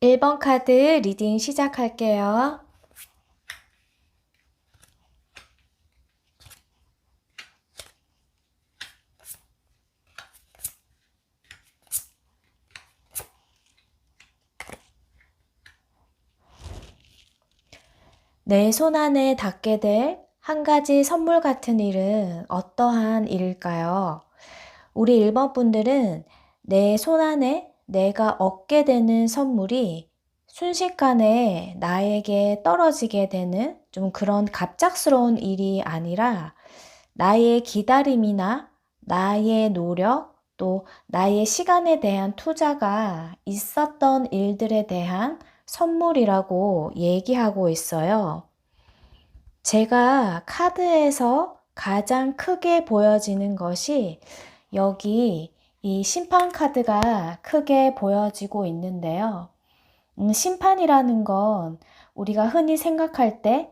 1번 카드 리딩 시작할게요. 내 손 안에 닿게 될 한 가지 선물 같은 일은 어떠한 일일까요? 우리 1번 분들은 내 손 안에 내가 얻게 되는 선물이 순식간에 나에게 떨어지게 되는 좀 그런 갑작스러운 일이 아니라 나의 기다림이나 나의 노력, 또 나의 시간에 대한 투자가 있었던 일들에 대한 선물이라고 얘기하고 있어요. 제가 카드에서 가장 크게 보여지는 것이 여기 이 심판 카드가 크게 보여지고 있는데요. 심판이라는 건 우리가 흔히 생각할 때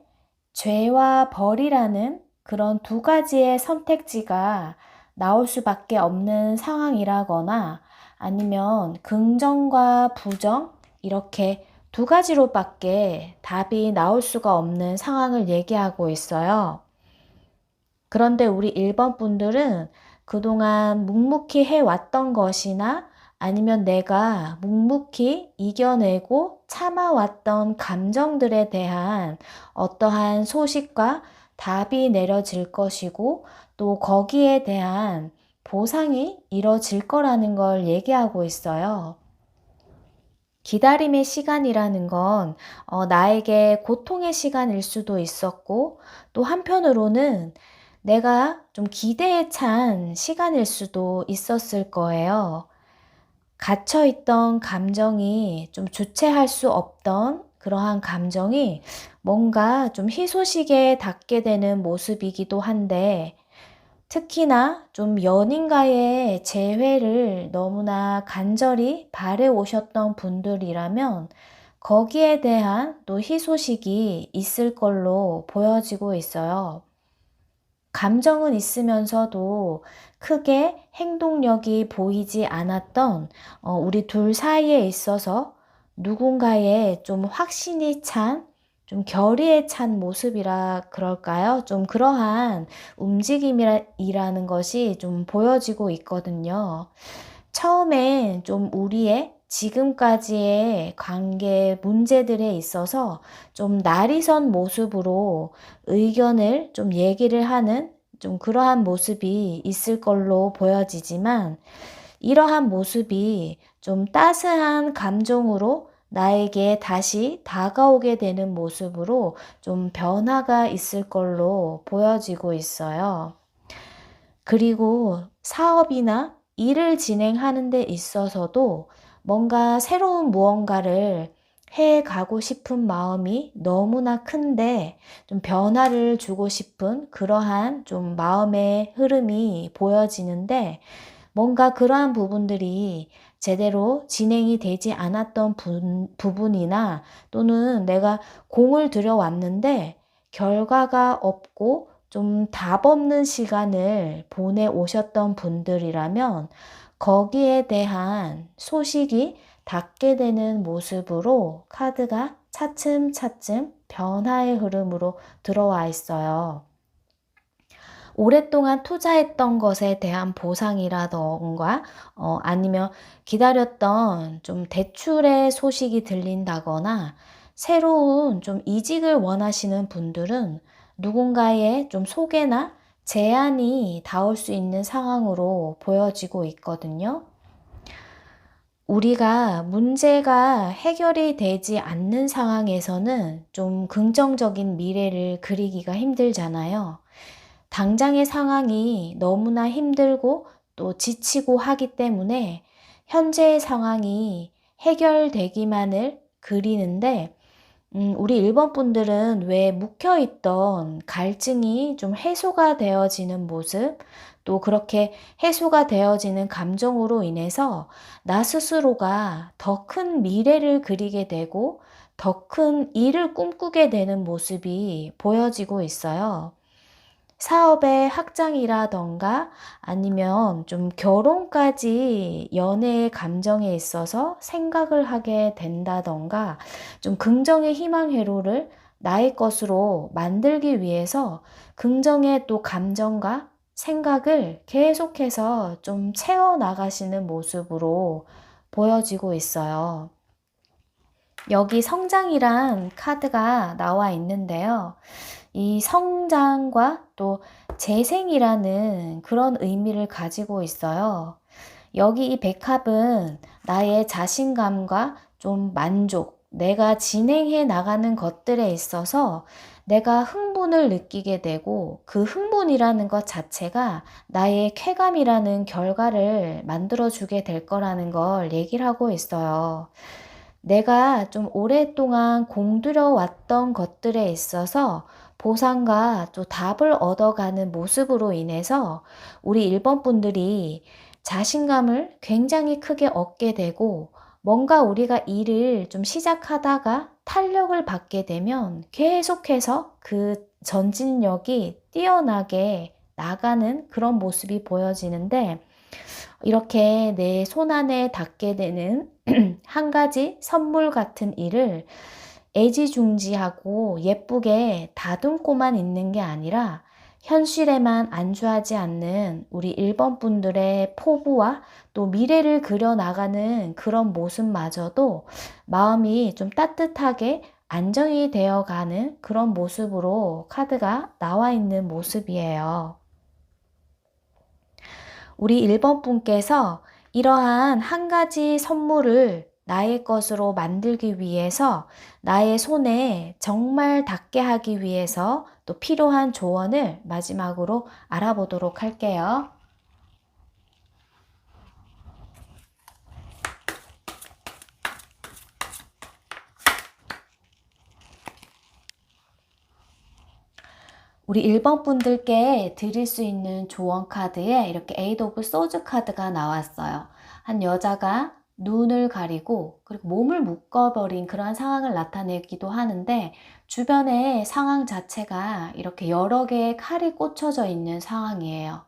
죄와 벌이라는 그런 두 가지의 선택지가 나올 수밖에 없는 상황이라거나 아니면 긍정과 부정 이렇게 두 가지로밖에 답이 나올 수가 없는 상황을 얘기하고 있어요. 그런데 우리 1번 분들은 그동안 묵묵히 해왔던 것이나 아니면 내가 묵묵히 이겨내고 참아왔던 감정들에 대한 어떠한 소식과 답이 내려질 것이고 또 거기에 대한 보상이 이뤄질 거라는 걸 얘기하고 있어요. 기다림의 시간이라는 건 나에게 고통의 시간일 수도 있었고 또 한편으로는 내가 좀 기대에 찬 시간일 수도 있었을 거예요. 갇혀있던 감정이 좀 주체할 수 없던 그러한 감정이 뭔가 좀 희소식에 닿게 되는 모습이기도 한데 특히나 좀 연인과의 재회를 너무나 간절히 바래오셨던 분들이라면 거기에 대한 또 희소식이 있을 걸로 보여지고 있어요. 감정은 있으면서도 크게 행동력이 보이지 않았던 우리 둘 사이에 있어서 누군가의 좀 확신이 찬, 좀 결의에 찬 모습이라 그럴까요? 좀 그러한 움직임이라는 것이 좀 보여지고 있거든요. 처음엔 좀 우리의 지금까지의 관계 문제들에 있어서 좀 날이선 모습으로 의견을 좀 얘기를 하는 좀 그러한 모습이 있을 걸로 보여지지만 이러한 모습이 좀 따스한 감정으로 나에게 다시 다가오게 되는 모습으로 좀 변화가 있을 걸로 보여지고 있어요. 그리고 사업이나 일을 진행하는 데 있어서도 뭔가 새로운 무언가를 해 가고 싶은 마음이 너무나 큰데 좀 변화를 주고 싶은 그러한 좀 마음의 흐름이 보여지는데 뭔가 그러한 부분들이 제대로 진행이 되지 않았던 부분이나 또는 내가 공을 들여왔는데 결과가 없고 좀 답 없는 시간을 보내 오셨던 분들이라면 거기에 대한 소식이 닿게 되는 모습으로 카드가 차츰차츰 변화의 흐름으로 들어와 있어요. 오랫동안 투자했던 것에 대한 보상이라던가 아니면 기다렸던 좀 대출의 소식이 들린다거나 새로운 좀 이직을 원하시는 분들은 누군가의 좀 소개나 제안이 닿을 수 있는 상황으로 보여지고 있거든요. 우리가 문제가 해결이 되지 않는 상황에서는 좀 긍정적인 미래를 그리기가 힘들잖아요. 당장의 상황이 너무나 힘들고 또 지치고 하기 때문에 현재의 상황이 해결되기만을 그리는데 우리 1번 분들은 왜 묵혀있던 갈증이 좀 해소가 되어지는 모습, 또 그렇게 해소가 되어지는 감정으로 인해서 나 스스로가 더 큰 미래를 그리게 되고 더 큰 일을 꿈꾸게 되는 모습이 보여지고 있어요. 사업의 확장이라던가 아니면 좀 결혼까지 연애의 감정에 있어서 생각을 하게 된다던가 좀 긍정의 희망 회로를 나의 것으로 만들기 위해서 긍정의 또 감정과 생각을 계속해서 좀 채워나가시는 모습으로 보여지고 있어요. 여기 성장이란 카드가 나와 있는데요. 이 성장과 또 재생이라는 그런 의미를 가지고 있어요. 여기 이 백합은 나의 자신감과 좀 만족, 내가 진행해 나가는 것들에 있어서 내가 흥분을 느끼게 되고 그 흥분이라는 것 자체가 나의 쾌감이라는 결과를 만들어주게 될 거라는 걸 얘기를 하고 있어요. 내가 좀 오랫동안 공들여 왔던 것들에 있어서 보상과 또 답을 얻어가는 모습으로 인해서 우리 1번 분들이 자신감을 굉장히 크게 얻게 되고 뭔가 우리가 일을 좀 시작하다가 탄력을 받게 되면 계속해서 그 전진력이 뛰어나게 나가는 그런 모습이 보여지는데 이렇게 내 손안에 닿게 되는 한 가지 선물 같은 일을 애지중지하고 예쁘게 다듬고만 있는 게 아니라 현실에만 안주하지 않는 우리 1번 분들의 포부와 또 미래를 그려나가는 그런 모습마저도 마음이 좀 따뜻하게 안정이 되어가는 그런 모습으로 카드가 나와 있는 모습이에요. 우리 1번 분께서 이러한 한 가지 선물을 나의 것으로 만들기 위해서 나의 손에 정말 닿게 하기 위해서 또 필요한 조언을 마지막으로 알아보도록 할게요. 우리 1번 분들께 드릴 수 있는 조언 카드에 이렇게 에이드 오브 소즈 카드가 나왔어요. 한 여자가 눈을 가리고 그리고 몸을 묶어버린 그런 상황을 나타내기도 하는데 주변의 상황 자체가 이렇게 여러 개의 칼이 꽂혀져 있는 상황이에요.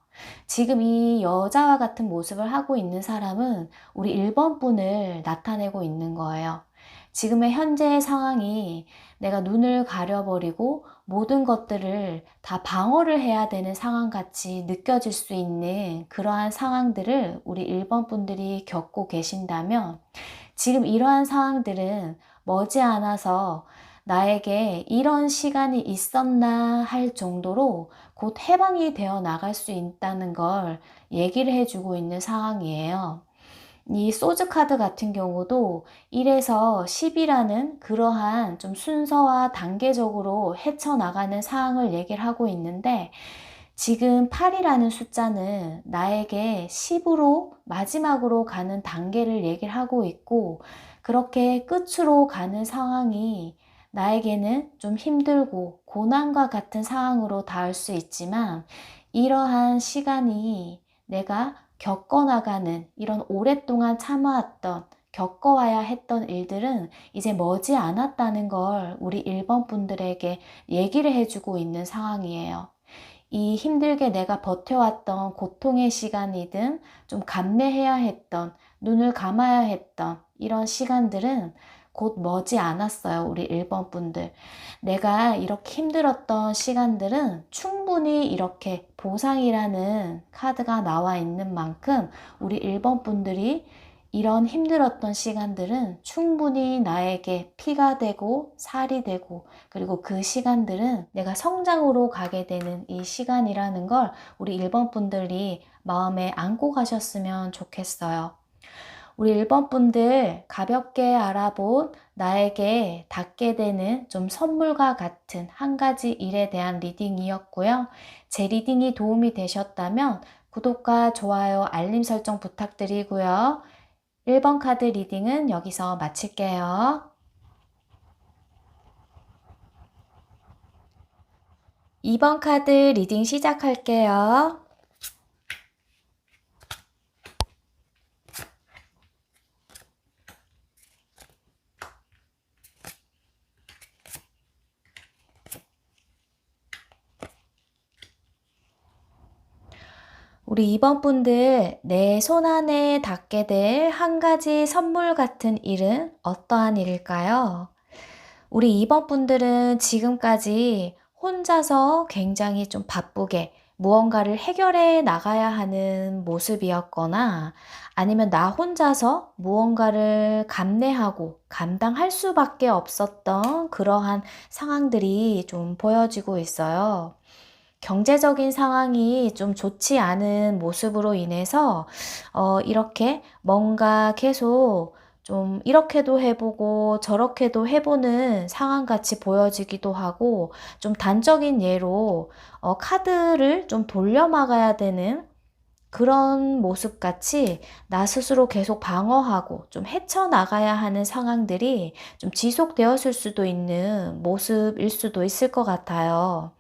지금 이 여자와 같은 모습을 하고 있는 사람은 우리 1번 분을 나타내고 있는 거예요. 지금의 현재의 상황이 내가 눈을 가려버리고 모든 것들을 다 방어를 해야 되는 상황같이 느껴질 수 있는 그러한 상황들을 우리 1번 분들이 겪고 계신다면 지금 이러한 상황들은 머지않아서 나에게 이런 시간이 있었나 할 정도로 곧 해방이 되어 나갈 수 있다는 걸 얘기를 해주고 있는 상황이에요. 이 소즈 카드 같은 경우도 1에서 10이라는 그러한 좀 순서와 단계적으로 헤쳐나가는 사항을 얘기를 하고 있는데 지금 8이라는 숫자는 나에게 10으로 마지막으로 가는 단계를 얘기를 하고 있고 그렇게 끝으로 가는 상황이 나에게는 좀 힘들고 고난과 같은 상황으로 닿을 수 있지만 이러한 시간이 내가 겪어나가는 이런 오랫동안 참아왔던 겪어와야 했던 일들은 이제 머지 않았다는 걸 우리 1번 분들에게 얘기를 해주고 있는 상황이에요. 이 힘들게 내가 버텨왔던 고통의 시간이든 좀 감내해야 했던 눈을 감아야 했던 이런 시간들은 곧 머지 않았어요. 우리 1번 분들. 내가 이렇게 힘들었던 시간들은 충분히 이렇게 보상이라는 카드가 나와 있는 만큼 우리 1번 분들이 이런 힘들었던 시간들은 충분히 나에게 피가 되고 살이 되고 그리고 그 시간들은 내가 성장으로 가게 되는 이 시간이라는 걸 우리 1번 분들이 마음에 안고 가셨으면 좋겠어요. 우리 1번 분들 가볍게 알아본 나에게 닿게 되는 좀 선물과 같은 한 가지 일에 대한 리딩이었고요. 제 리딩이 도움이 되셨다면 구독과 좋아요, 알림 설정 부탁드리고요. 1번 카드 리딩은 여기서 마칠게요. 2번 카드 리딩 시작할게요. 우리 2번 분들, 내 손 안에 닿게 될 한 가지 선물 같은 일은 어떠한 일일까요? 우리 2번 분들은 지금까지 혼자서 굉장히 좀 바쁘게 무언가를 해결해 나가야 하는 모습이었거나 아니면 나 혼자서 무언가를 감내하고 감당할 수밖에 없었던 그러한 상황들이 좀 보여지고 있어요. 경제적인 상황이 좀 좋지 않은 모습으로 인해서 이렇게 뭔가 계속 좀 이렇게도 해보고 저렇게도 해보는 상황같이 보여지기도 하고, 좀 단적인 예로 카드를 좀 돌려막아야 되는 그런 모습같이 나 스스로 계속 방어하고 좀 헤쳐나가야 하는 상황들이 좀 지속되었을 수도 있는 모습일 수도 있을 것 같아요.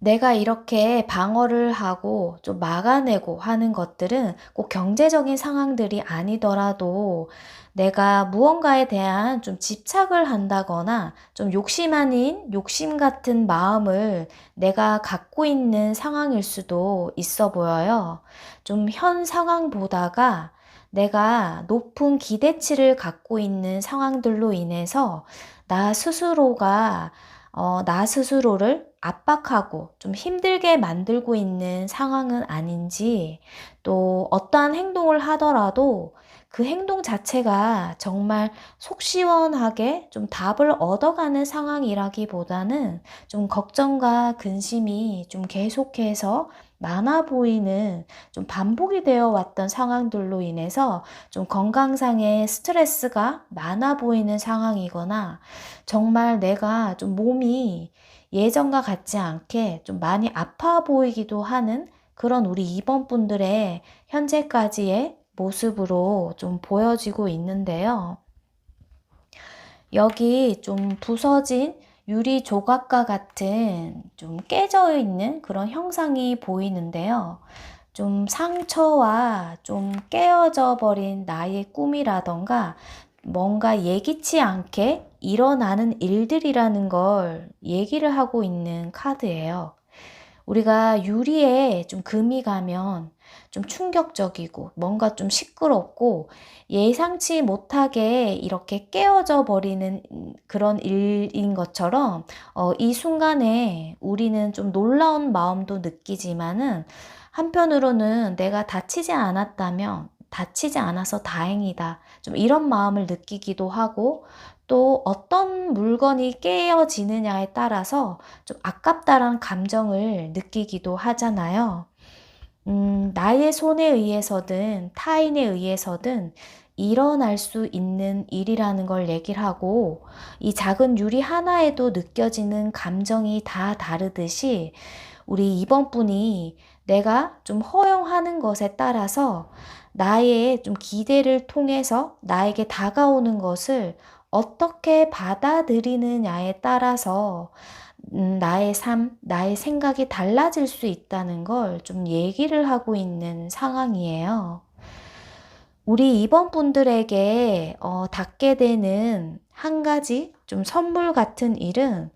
내가 이렇게 방어를 하고 좀 막아내고 하는 것들은 꼭 경제적인 상황들이 아니더라도 내가 무언가에 대한 좀 집착을 한다거나 좀 욕심 아닌 욕심 같은 마음을 내가 갖고 있는 상황일 수도 있어 보여요. 좀 현 상황 보다가 내가 높은 기대치를 갖고 있는 상황들로 인해서 나 스스로가 나 스스로를 압박하고 좀 힘들게 만들고 있는 상황은 아닌지, 또 어떠한 행동을 하더라도 그 행동 자체가 정말 속 시원하게 좀 답을 얻어가는 상황이라기보다는 좀 걱정과 근심이 좀 계속해서 많아 보이는, 좀 반복이 되어 왔던 상황들로 인해서 좀 건강상의 스트레스가 많아 보이는 상황이거나, 정말 내가 좀 몸이 예전과 같지 않게 좀 많이 아파 보이기도 하는 그런 우리 2번 분들의 현재까지의 모습으로 좀 보여지고 있는데요. 여기 좀 부서진 유리 조각과 같은 좀 깨져 있는 그런 형상이 보이는데요. 좀 상처와 좀 깨어져 버린 나의 꿈이라던가 뭔가 예기치 않게 일어나는 일들이라는 걸 얘기를 하고 있는 카드예요. 우리가 유리에 좀 금이 가면 좀 충격적이고 뭔가 좀 시끄럽고 예상치 못하게 이렇게 깨어져 버리는 그런 일인 것처럼, 이 순간에 우리는 좀 놀라운 마음도 느끼지만은 한편으로는 내가 다치지 않았다면 다치지 않아서 다행이다, 좀 이런 마음을 느끼기도 하고, 또 어떤 물건이 깨어지느냐에 따라서 좀 아깝다란 감정을 느끼기도 하잖아요. 나의 손에 의해서든 타인에 의해서든 일어날 수 있는 일이라는 걸 얘기를 하고, 이 작은 유리 하나에도 느껴지는 감정이 다 다르듯이 우리 이번 분이 내가 좀 허용하는 것에 따라서 나의 좀 기대를 통해서 나에게 다가오는 것을 어떻게 받아들이느냐에 따라서 나의 삶, 나의 생각이 달라질 수 있다는 걸 좀 얘기를 하고 있는 상황이에요. 우리 이번 분들에게 닿게 되는 한 가지 좀 선물 같은 일은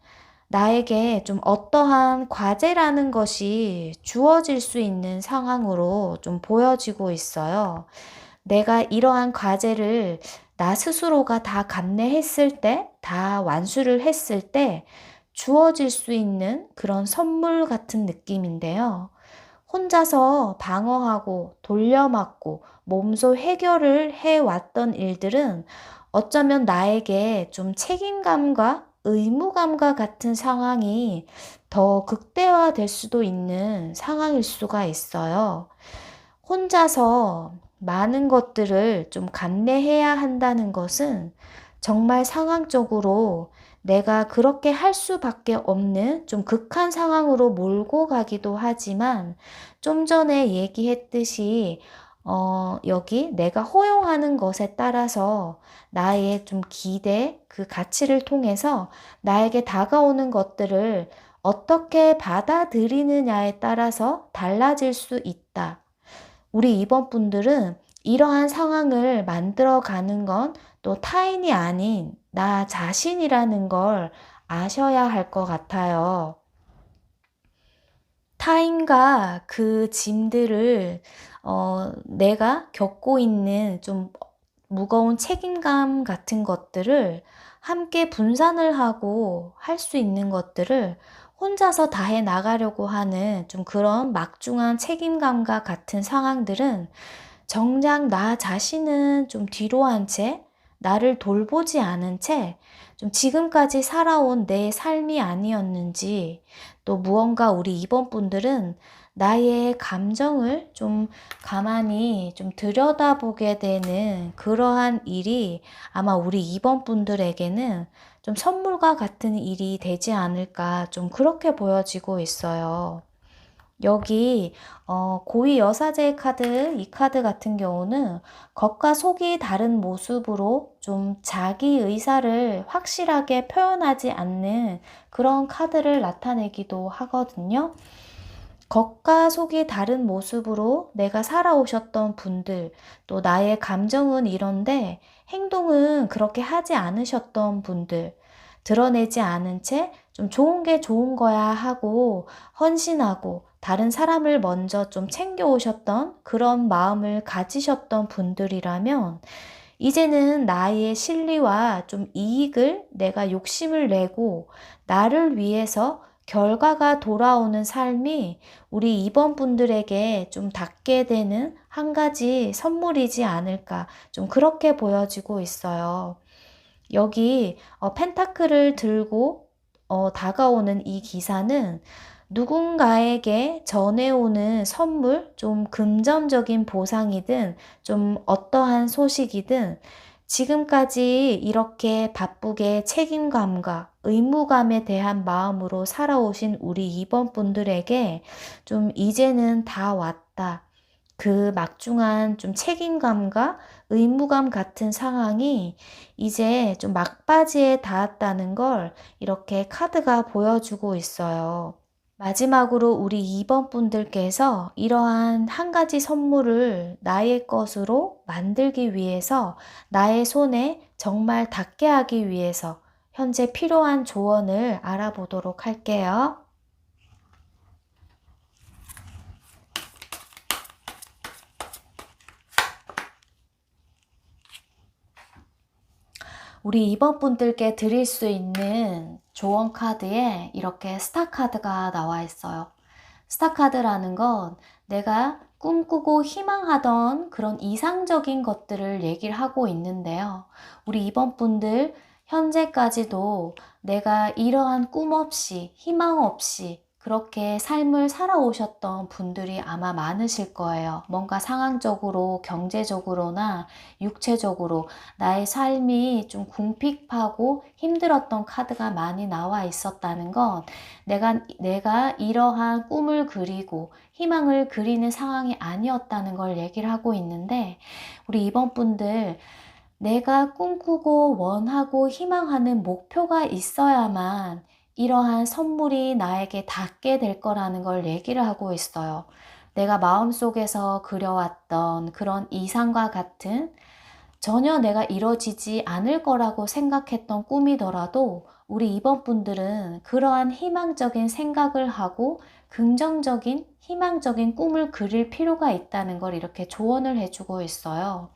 나에게 좀 어떠한 과제라는 것이 주어질 수 있는 상황으로 좀 보여지고 있어요. 내가 이러한 과제를 나 스스로가 다 감내했을 때, 다 완수를 했을 때 주어질 수 있는 그런 선물 같은 느낌인데요. 혼자서 방어하고 돌려막고 몸소 해결을 해왔던 일들은 어쩌면 나에게 좀 책임감과 의무감과 같은 상황이 더 극대화될 수도 있는 상황일 수가 있어요. 혼자서 많은 것들을 좀 감내해야 한다는 것은 정말 상황적으로 내가 그렇게 할 수밖에 없는 좀 극한 상황으로 몰고 가기도 하지만, 좀 전에 얘기했듯이 여기 내가 허용하는 것에 따라서 나의 좀 기대, 그 가치를 통해서 나에게 다가오는 것들을 어떻게 받아들이느냐에 따라서 달라질 수 있다. 우리 이번 분들은 이러한 상황을 만들어가는 건 또 타인이 아닌 나 자신이라는 걸 아셔야 할 것 같아요. 타인과 그 짐들을 내가 겪고 있는 좀 무거운 책임감 같은 것들을 함께 분산을 하고 할 수 있는 것들을 혼자서 다 해 나가려고 하는 좀 그런 막중한 책임감과 같은 상황들은 정작 나 자신은 좀 뒤로 한 채, 나를 돌보지 않은 채 좀 지금까지 살아온 내 삶이 아니었는지, 또 무언가 우리 이번 분들은 나의 감정을 좀 가만히 좀 들여다보게 되는 그러한 일이 아마 우리 이번 분들에게는 좀 선물과 같은 일이 되지 않을까, 좀 그렇게 보여지고 있어요. 여기 고위 여사제 카드, 이 카드 같은 경우는 겉과 속이 다른 모습으로 좀 자기 의사를 확실하게 표현하지 않는 그런 카드를 나타내기도 하거든요. 겉과 속이 다른 모습으로 내가 살아오셨던 분들, 또 나의 감정은 이런데 행동은 그렇게 하지 않으셨던 분들, 드러내지 않은 채 좀 좋은 게 좋은 거야 하고 헌신하고 다른 사람을 먼저 좀 챙겨오셨던 그런 마음을 가지셨던 분들이라면, 이제는 나의 실리와 좀 이익을 내가 욕심을 내고 나를 위해서 결과가 돌아오는 삶이 우리 이번 분들에게 좀 닿게 되는 한 가지 선물이지 않을까, 좀 그렇게 보여지고 있어요. 여기 펜타클을 들고 다가오는 이 기사는 누군가에게 전해오는 선물, 좀 금전적인 보상이든 좀 어떠한 소식이든 지금까지 이렇게 바쁘게 책임감과 의무감에 대한 마음으로 살아오신 우리 이번 분들에게 좀 이제는 다 왔다, 그 막중한 좀 책임감과 의무감 같은 상황이 이제 좀 막바지에 닿았다는 걸 이렇게 카드가 보여주고 있어요. 마지막으로 우리 2번 분들께서 이러한 한 가지 선물을 나의 것으로 만들기 위해서, 나의 손에 정말 닿게 하기 위해서 현재 필요한 조언을 알아보도록 할게요. 우리 2번 분들께 드릴 수 있는 조언 카드에 이렇게 스타 카드가 나와 있어요. 스타 카드라는 건 내가 꿈꾸고 희망하던 그런 이상적인 것들을 얘기를 하고 있는데요. 우리 2번 분들 현재까지도 내가 이러한 꿈 없이 희망 없이 그렇게 삶을 살아오셨던 분들이 아마 많으실 거예요. 뭔가 상황적으로, 경제적으로나 육체적으로 나의 삶이 좀 궁핍하고 힘들었던 카드가 많이 나와 있었다는 건 내가 이러한 꿈을 그리고 희망을 그리는 상황이 아니었다는 걸 얘기를 하고 있는데, 우리 이번 분들 내가 꿈꾸고 원하고 희망하는 목표가 있어야만 이러한 선물이 나에게 닿게 될 거라는 걸 얘기를 하고 있어요. 내가 마음속에서 그려왔던 그런 이상과 같은, 전혀 내가 이뤄지지 않을 거라고 생각했던 꿈이더라도 우리 이번 분들은 그러한 희망적인 생각을 하고 긍정적인 희망적인 꿈을 그릴 필요가 있다는 걸 이렇게 조언을 해주고 있어요.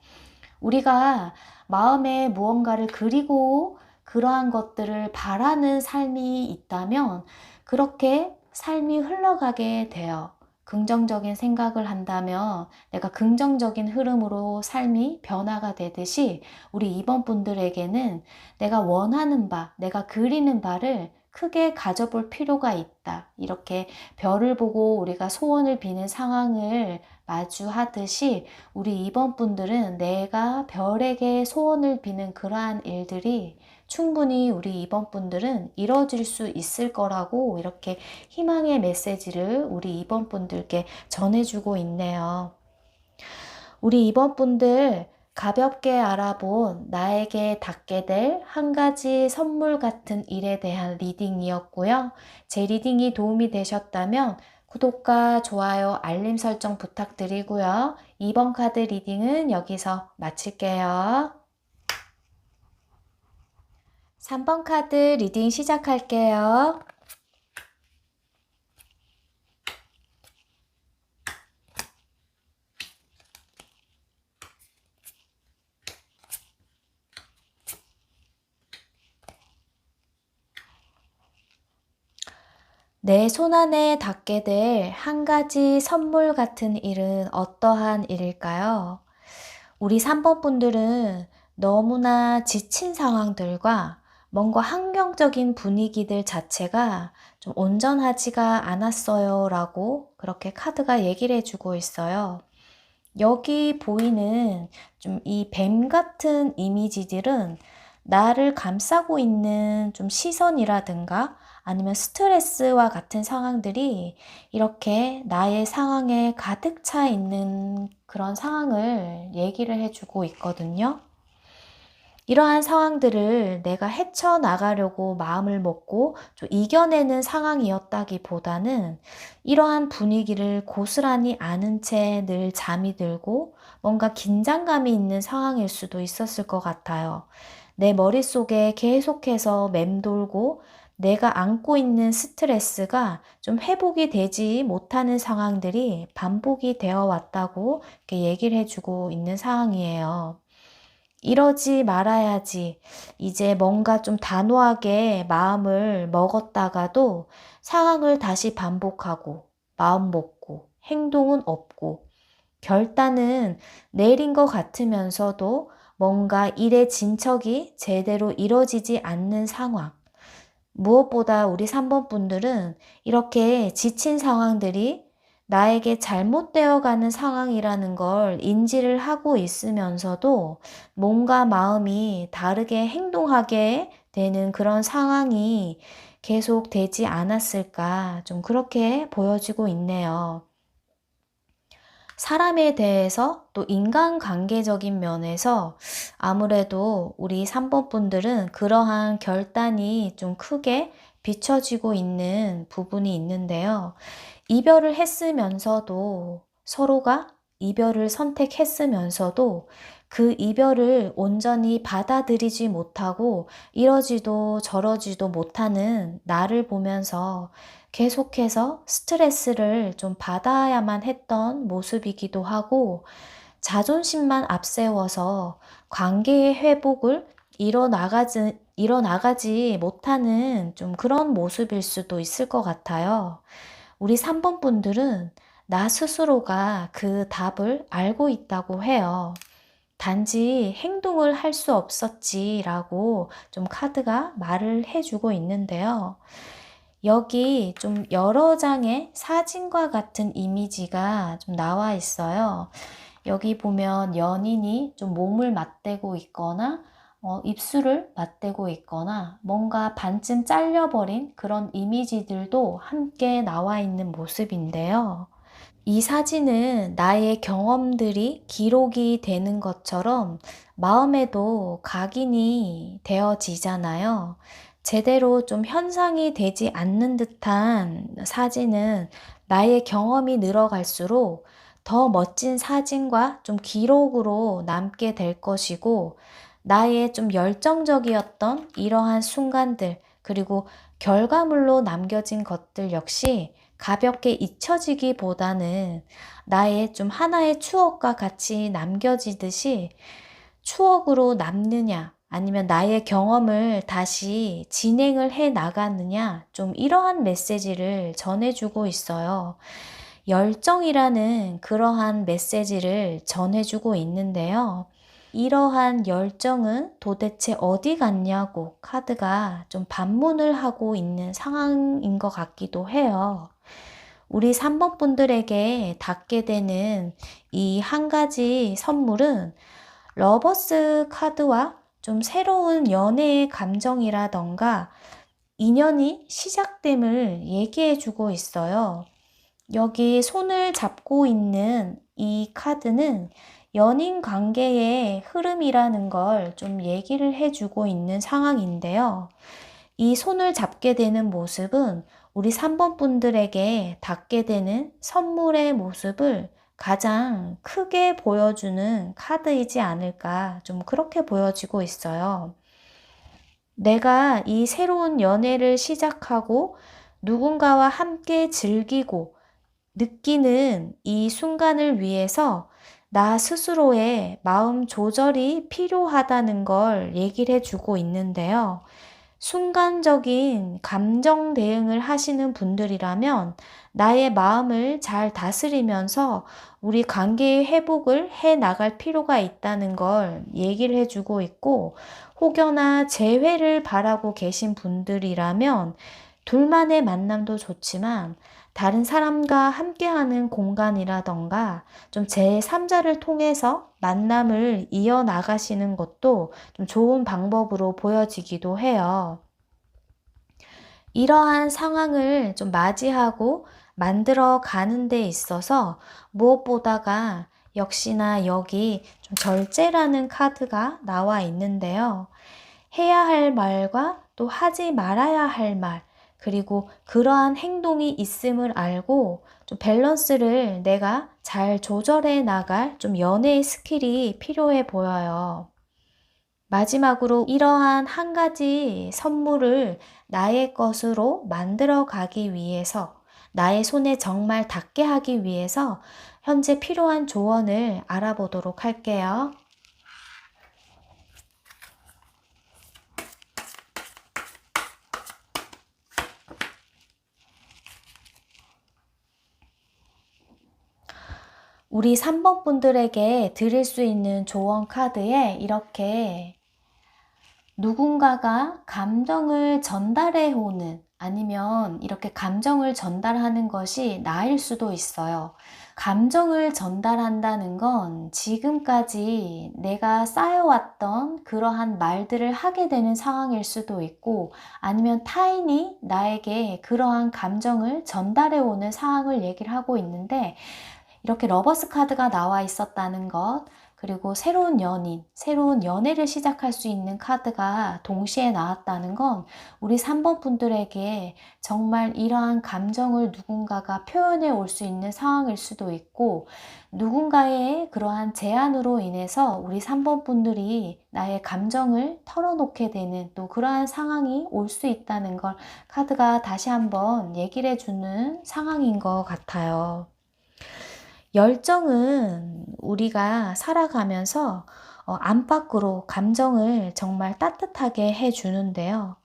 우리가 마음에 무언가를 그리고 그러한 것들을 바라는 삶이 있다면 그렇게 삶이 흘러가게 돼요. 긍정적인 생각을 한다면 내가 긍정적인 흐름으로 삶이 변화가 되듯이 우리 이번 분들에게는 내가 원하는 바, 내가 그리는 바를 크게 가져볼 필요가 있다. 이렇게 별을 보고 우리가 소원을 비는 상황을 마주하듯이 우리 이번 분들은 내가 별에게 소원을 비는 그러한 일들이 충분히 우리 이번 분들은 이뤄질 수 있을 거라고 이렇게 희망의 메시지를 우리 이번 분들께 전해주고 있네요. 우리 이번 분들 가볍게 알아본 나에게 닿게 될 한 가지 선물 같은 일에 대한 리딩이었고요. 제 리딩이 도움이 되셨다면 구독과 좋아요, 알림 설정 부탁드리고요. 2번 카드 리딩은 여기서 마칠게요. 3번 카드 리딩 시작할게요. 내 손안에 닿게 될 한 가지 선물 같은 일은 어떠한 일일까요? 우리 3번 분들은 너무나 지친 상황들과 뭔가 환경적인 분위기들 자체가 좀 온전하지가 않았어요 라고 그렇게 카드가 얘기를 해주고 있어요. 여기 보이는 좀 이 뱀 같은 이미지들은 나를 감싸고 있는 좀 시선이라든가 아니면 스트레스와 같은 상황들이 이렇게 나의 상황에 가득 차 있는 그런 상황을 얘기를 해주고 있거든요. 이러한 상황들을 내가 헤쳐나가려고 마음을 먹고 좀 이겨내는 상황이었다기보다는 이러한 분위기를 고스란히 아는 채 늘 잠이 들고 뭔가 긴장감이 있는 상황일 수도 있었을 것 같아요. 내 머릿속에 계속해서 맴돌고 내가 안고 있는 스트레스가 좀 회복이 되지 못하는 상황들이 반복이 되어 왔다고 이렇게 얘기를 해주고 있는 상황이에요. 이러지 말아야지. 이제 뭔가 좀 단호하게 마음을 먹었다가도 상황을 다시 반복하고 마음 먹고 행동은 없고 결단은 내린 것 같으면서도 뭔가 일의 진척이 제대로 이뤄지지 않는 상황. 무엇보다 우리 3번 분들은 이렇게 지친 상황들이 나에게 잘못되어 가는 상황이라는 걸 인지를 하고 있으면서도 몸과 마음이 다르게 행동하게 되는 그런 상황이 계속 되지 않았을까 좀 그렇게 보여지고 있네요. 사람에 대해서 또 인간관계적인 면에서 아무래도 우리 3번 분들은 그러한 결단이 좀 크게 비춰지고 있는 부분이 있는데요. 이별을 했으면서도 서로가 이별을 선택했으면서도 그 이별을 온전히 받아들이지 못하고 이러지도 저러지도 못하는 나를 보면서 계속해서 스트레스를 좀 받아야만 했던 모습이기도 하고 자존심만 앞세워서 관계의 회복을 이뤄나가지 못하는 좀 그런 모습일 수도 있을 것 같아요. 우리 3번 분들은 나 스스로가 그 답을 알고 있다고 해요. 단지 행동을 할 수 없었지라고 좀 카드가 말을 해주고 있는데요. 여기 좀 여러 장의 사진과 같은 이미지가 좀 나와 있어요. 여기 보면 연인이 좀 몸을 맞대고 있거나 입술을 맞대고 있거나 뭔가 반쯤 잘려버린 그런 이미지들도 함께 나와 있는 모습인데요. 이 사진은 나의 경험들이 기록이 되는 것처럼 마음에도 각인이 되어지잖아요. 제대로 좀 현상이 되지 않는 듯한 사진은 나의 경험이 늘어갈수록 더 멋진 사진과 좀 기록으로 남게 될 것이고, 나의 좀 열정적이었던 이러한 순간들, 그리고 결과물로 남겨진 것들 역시 가볍게 잊혀지기보다는 나의 좀 하나의 추억과 같이 남겨지듯이 추억으로 남느냐 아니면 나의 경험을 다시 진행을 해 나가느냐 좀 이러한 메시지를 전해주고 있어요. 열정이라는 그러한 메시지를 전해주고 있는데요. 이러한 열정은 도대체 어디 갔냐고 카드가 좀 반문을 하고 있는 상황인 것 같기도 해요. 우리 3번 분들에게 닿게 되는 이 한 가지 선물은 러버스 카드와 좀 새로운 연애의 감정이라던가 인연이 시작됨을 얘기해 주고 있어요. 여기 손을 잡고 있는 이 카드는 연인 관계의 흐름이라는 걸 좀 얘기를 해주고 있는 상황인데요. 이 손을 잡게 되는 모습은 우리 3번 분들에게 닿게 되는 선물의 모습을 가장 크게 보여주는 카드이지 않을까 좀 그렇게 보여지고 있어요. 내가 이 새로운 연애를 시작하고 누군가와 함께 즐기고 느끼는 이 순간을 위해서 나 스스로의 마음 조절이 필요하다는 걸 얘기를 해주고 있는데요. 순간적인 감정 대응을 하시는 분들이라면 나의 마음을 잘 다스리면서 우리 관계의 회복을 해 나갈 필요가 있다는 걸 얘기를 해주고 있고, 혹여나 재회를 바라고 계신 분들이라면 둘만의 만남도 좋지만 다른 사람과 함께하는 공간이라던가 좀 제3자를 통해서 만남을 이어나가시는 것도 좀 좋은 방법으로 보여지기도 해요. 이러한 상황을 좀 맞이하고 만들어 가는 데 있어서 무엇보다가 역시나 여기 좀 절제라는 카드가 나와 있는데요. 해야 할 말과 또 하지 말아야 할 말, 그리고 그러한 행동이 있음을 알고 좀 밸런스를 내가 잘 조절해 나갈 좀 연애의 스킬이 필요해 보여요. 마지막으로 이러한 한 가지 선물을 나의 것으로 만들어 가기 위해서, 나의 손에 정말 닿게 하기 위해서 현재 필요한 조언을 알아보도록 할게요. 우리 3번 분들에게 드릴 수 있는 조언 카드에 이렇게 누군가가 감정을 전달해 오는, 아니면 이렇게 감정을 전달하는 것이 나일 수도 있어요. 감정을 전달한다는 건 지금까지 내가 쌓여왔던 그러한 말들을 하게 되는 상황일 수도 있고, 아니면 타인이 나에게 그러한 감정을 전달해 오는 상황을 얘기를 하고 있는데, 이렇게 러버스 카드가 나와 있었다는 것, 그리고 새로운 연인, 새로운 연애를 시작할 수 있는 카드가 동시에 나왔다는 건 우리 3번 분들에게 정말 이러한 감정을 누군가가 표현해 올 수 있는 상황일 수도 있고, 누군가의 그러한 제안으로 인해서 우리 3번 분들이 나의 감정을 털어놓게 되는 또 그러한 상황이 올 수 있다는 걸 카드가 다시 한번 얘기를 해주는 상황인 것 같아요. 열정은 우리가 살아가면서 안팎으로 감정을 정말 따뜻하게 해주는데요.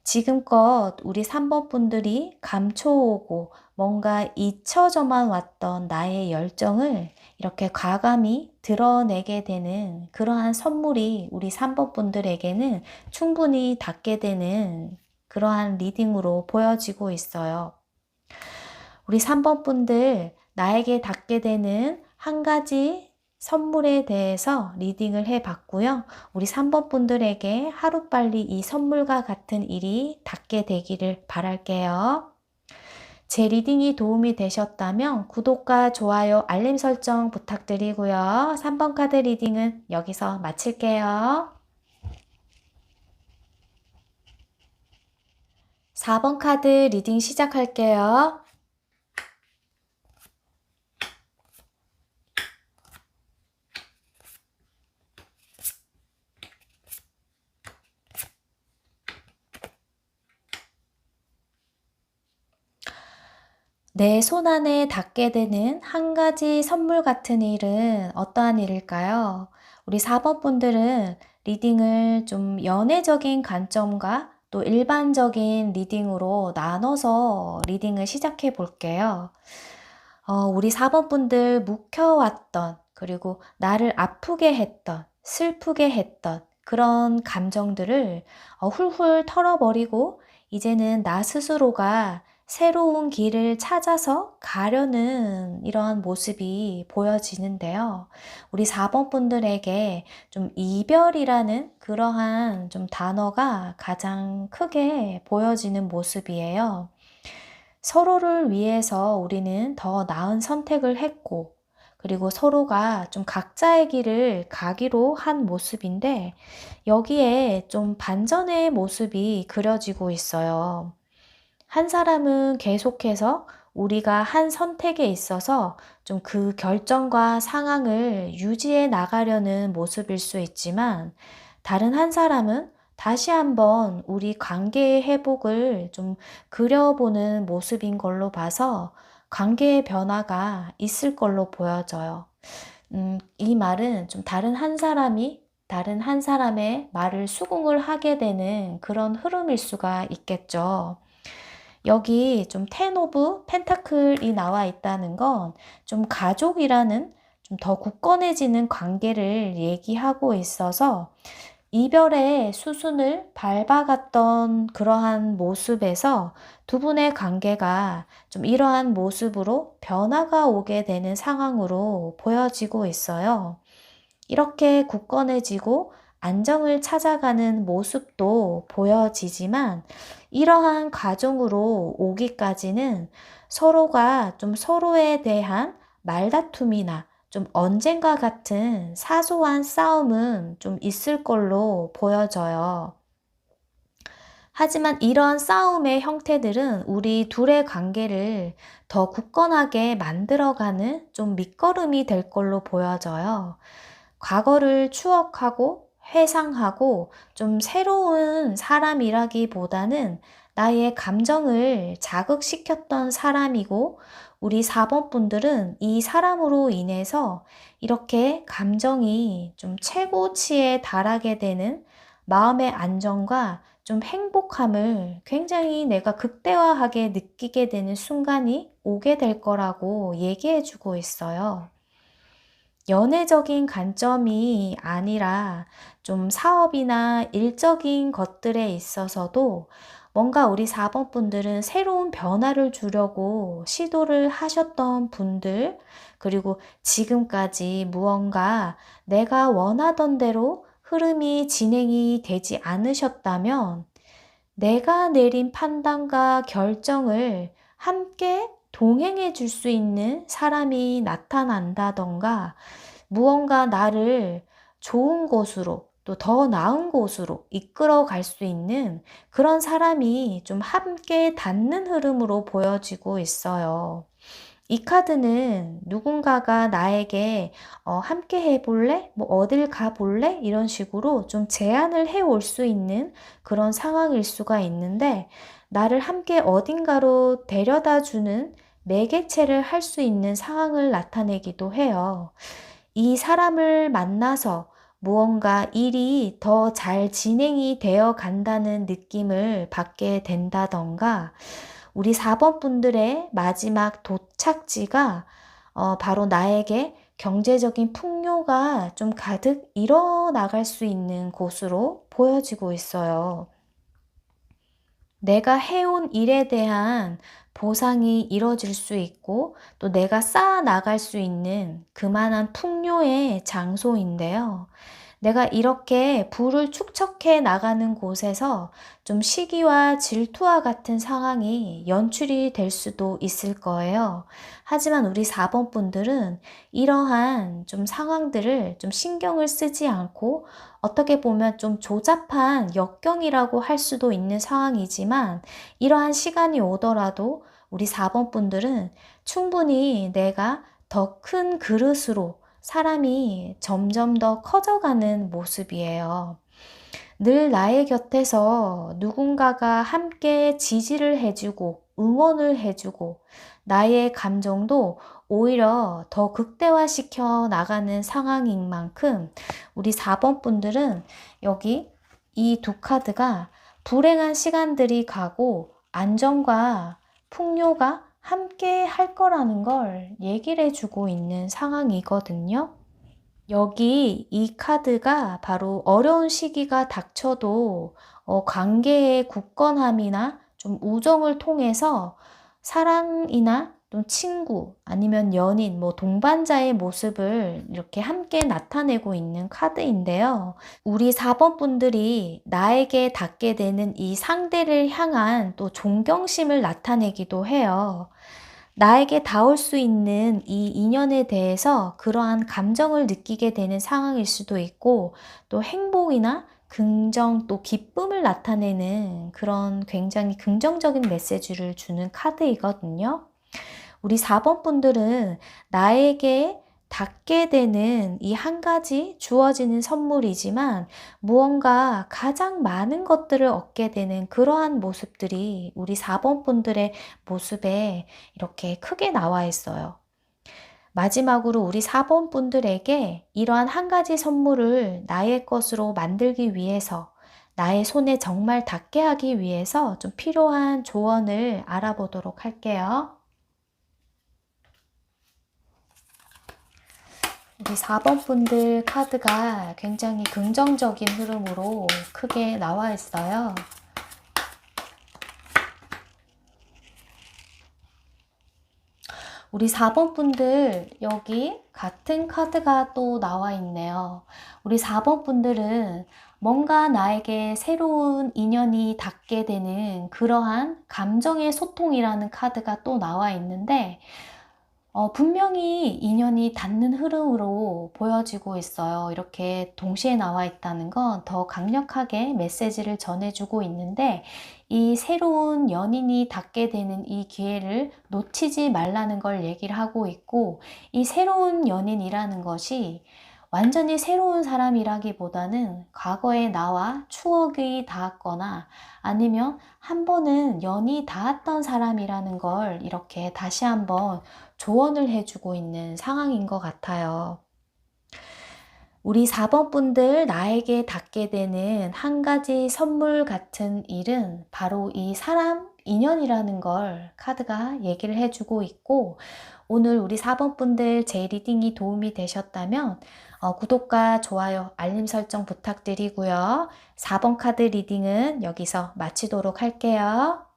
지금껏 우리 3번 분들이 감춰오고 뭔가 잊혀져만 왔던 나의 열정을 이렇게 과감히 드러내게 되는 그러한 선물이 우리 3번 분들에게는 충분히 닿게 되는 그러한 리딩으로 보여지고 있어요. 우리 3번 분들, 나에게 닿게 되는 한 가지 선물에 대해서 리딩을 해봤고요. 우리 3번 분들에게 하루빨리 이 선물과 같은 일이 닿게 되기를 바랄게요. 제 리딩이 도움이 되셨다면 구독과 좋아요, 알림 설정 부탁드리고요. 3번 카드 리딩은 여기서 마칠게요. 4번 카드 리딩 시작할게요. 내 손 안에 닿게 되는 한 가지 선물 같은 일은 어떠한 일일까요? 우리 4번 분들은 리딩을 좀 연애적인 관점과 또 일반적인 리딩으로 나눠서 리딩을 시작해 볼게요. 우리 4번 분들 묵혀왔던, 그리고 나를 아프게 했던, 슬프게 했던 그런 감정들을 훌훌 털어버리고 이제는 나 스스로가 새로운 길을 찾아서 가려는 이러한 모습이 보여지는데요. 우리 4번 분들에게 좀 이별이라는 그러한 좀 단어가 가장 크게 보여지는 모습이에요. 서로를 위해서 우리는 더 나은 선택을 했고, 그리고 서로가 좀 각자의 길을 가기로 한 모습인데, 여기에 좀 반전의 모습이 그려지고 있어요. 한 사람은 계속해서 우리가 한 선택에 있어서 좀 그 결정과 상황을 유지해 나가려는 모습일 수 있지만, 다른 한 사람은 다시 한번 우리 관계의 회복을 좀 그려보는 모습인 걸로 봐서 관계의 변화가 있을 걸로 보여져요. 이 말은 좀 다른 한 사람이 다른 한 사람의 말을 수긍을 하게 되는 그런 흐름일 수가 있겠죠. 여기 좀 텐 오브 펜타클이 나와 있다는 건 좀 가족이라는 좀 더 굳건해지는 관계를 얘기하고 있어서 이별의 수순을 밟아갔던 그러한 모습에서 두 분의 관계가 좀 이러한 모습으로 변화가 오게 되는 상황으로 보여지고 있어요. 이렇게 굳건해지고 안정을 찾아가는 모습도 보여지지만 이러한 과정으로 오기까지는 서로가 좀 서로에 대한 말다툼이나 좀 언젠가 같은 사소한 싸움은 좀 있을 걸로 보여져요. 하지만 이런 싸움의 형태들은 우리 둘의 관계를 더 굳건하게 만들어가는 좀 밑거름이 될 걸로 보여져요. 과거를 추억하고 회상하고 좀 새로운 사람이라기보다는 나의 감정을 자극시켰던 사람이고 우리 4번 분들은 이 사람으로 인해서 이렇게 감정이 좀 최고치에 달하게 되는 마음의 안정과 좀 행복함을 굉장히 내가 극대화하게 느끼게 되는 순간이 오게 될 거라고 얘기해 주고 있어요. 연애적인 관점이 아니라 좀 사업이나 일적인 것들에 있어서도 뭔가 우리 4번 분들은 새로운 변화를 주려고 시도를 하셨던 분들, 그리고 지금까지 무언가 내가 원하던 대로 흐름이 진행이 되지 않으셨다면 내가 내린 판단과 결정을 함께 동행해 줄 수 있는 사람이 나타난다던가 무언가 나를 좋은 곳으로 또 더 나은 곳으로 이끌어 갈 수 있는 그런 사람이 좀 함께 닿는 흐름으로 보여지고 있어요. 이 카드는 누군가가 나에게 함께 해볼래? 뭐 어딜 가볼래? 이런 식으로 좀 제안을 해올 수 있는 그런 상황일 수가 있는데 나를 함께 어딘가로 데려다 주는 매개체를 할 수 있는 상황을 나타내기도 해요. 이 사람을 만나서 무언가 일이 더 잘 진행이 되어 간다는 느낌을 받게 된다던가 우리 4번 분들의 마지막 도착지가 바로 나에게 경제적인 풍요가 좀 가득 일어나갈 수 있는 곳으로 보여지고 있어요. 내가 해온 일에 대한 보상이 이뤄질 수 있고 또 내가 쌓아 나갈 수 있는 그만한 풍요의 장소인데요. 내가 이렇게 부를 축적해 나가는 곳에서 좀 시기와 질투와 같은 상황이 연출이 될 수도 있을 거예요. 하지만 우리 4번 분들은 이러한 좀 상황들을 좀 신경을 쓰지 않고 어떻게 보면 좀 조잡한 역경이라고 할 수도 있는 상황이지만 이러한 시간이 오더라도 우리 4번 분들은 충분히 내가 더 큰 그릇으로 사람이 점점 더 커져가는 모습이에요. 늘 나의 곁에서 누군가가 함께 지지를 해주고 응원을 해주고 나의 감정도 오히려 더 극대화시켜 나가는 상황인 만큼 우리 4번 분들은 여기 이 두 카드가 불행한 시간들이 가고 안정과 풍요가 함께 할 거라는 걸 얘기를 해주고 있는 상황이거든요. 여기 이 카드가 바로 어려운 시기가 닥쳐도 관계의 굳건함이나 좀 우정을 통해서 사랑이나 또 친구 아니면 연인, 뭐 동반자의 모습을 이렇게 함께 나타내고 있는 카드인데요. 우리 4번 분들이 나에게 닿게 되는 이 상대를 향한 또 존경심을 나타내기도 해요. 나에게 닿을 수 있는 이 인연에 대해서 그러한 감정을 느끼게 되는 상황일 수도 있고 또 행복이나 긍정 또 기쁨을 나타내는 그런 굉장히 긍정적인 메시지를 주는 카드이거든요. 우리 4번 분들은 나에게 닿게 되는 이 한 가지 주어지는 선물이지만 무언가 가장 많은 것들을 얻게 되는 그러한 모습들이 우리 4번 분들의 모습에 이렇게 크게 나와 있어요. 마지막으로 우리 4번 분들에게 이러한 한 가지 선물을 나의 것으로 만들기 위해서, 나의 손에 정말 닿게 하기 위해서 좀 필요한 조언을 알아보도록 할게요. 우리 4번 분들 카드가 굉장히 긍정적인 흐름으로 크게 나와 있어요. 우리 4번 분들 여기 같은 카드가 또 나와 있네요. 우리 4번 분들은 뭔가 나에게 새로운 인연이 닿게 되는 그러한 감정의 소통이라는 카드가 또 나와 있는데 분명히 인연이 닿는 흐름으로 보여지고 있어요. 이렇게 동시에 나와 있다는 건 더 강력하게 메시지를 전해주고 있는데, 이 새로운 연인이 닿게 되는 이 기회를 놓치지 말라는 걸 얘기를 하고 있고, 이 새로운 연인이라는 것이 완전히 새로운 사람이라기보다는 과거의 나와 추억이 닿았거나 아니면 한 번은 연이 닿았던 사람이라는 걸 이렇게 다시 한번 조언을 해주고 있는 상황인 것 같아요. 우리 4번 분들 나에게 닿게 되는 한 가지 선물 같은 일은 바로 이 사람 인연이라는 걸 카드가 얘기를 해주고 있고, 오늘 우리 4번 분들 제 리딩이 도움이 되셨다면 구독과 좋아요, 알림 설정 부탁드리고요. 4번 카드 리딩은 여기서 마치도록 할게요.